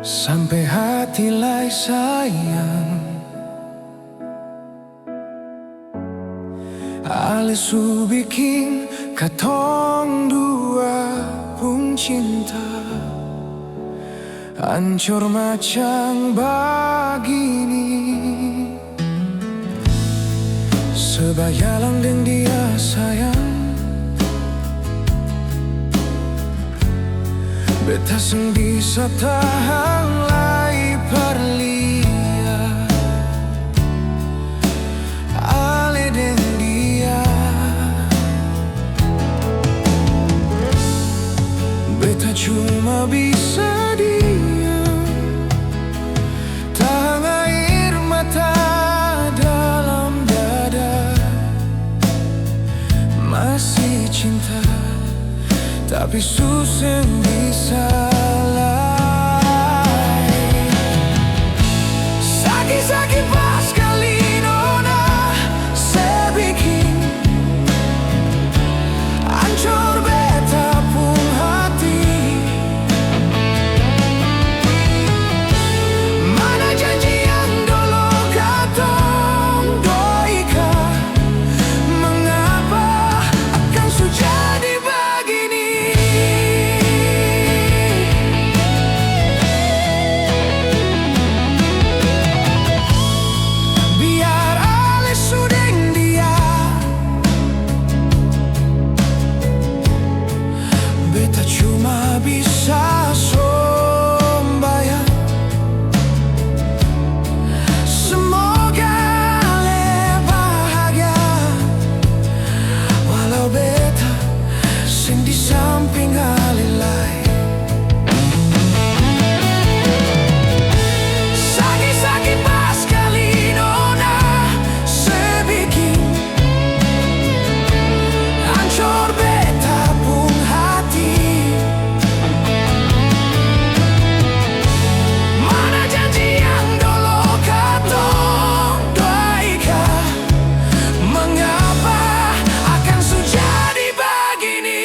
sampai hati lai sayang. Ale su bikin katong dua pun cinta hancur macam begini. Sebaya lang deng dia sayang, beta seng bisa tahan lai perlia. Ale deng dia, beta cuma bisa diam, tahan air mata dalam dada. Masih cinta, tapi susah bisa lai. Sakit-sakit pas kali nona sebikin hancur beta pun hati. Mana janji yang dulu katong doikan, mengapa akan jadi begini? Biar ale sudeng dia, beta cuma bisa sombayang. Semoga ale bahagia, walau beta sing di samping ale lai. Sakit-sakit pas kali nona sebikin hancur beta pun hati. Mana janji yang dulu katong doikan, mengapa akan jadi begini?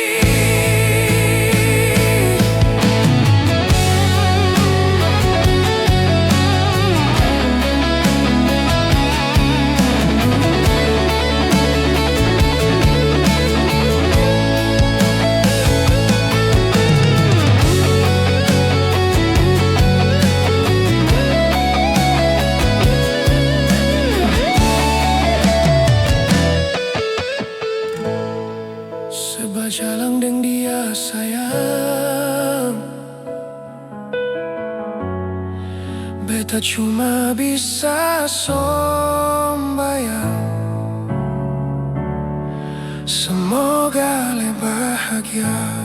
Sebaca lang deng dia sayang, beta cuma bisa sombayang. Semoga ale bahagia.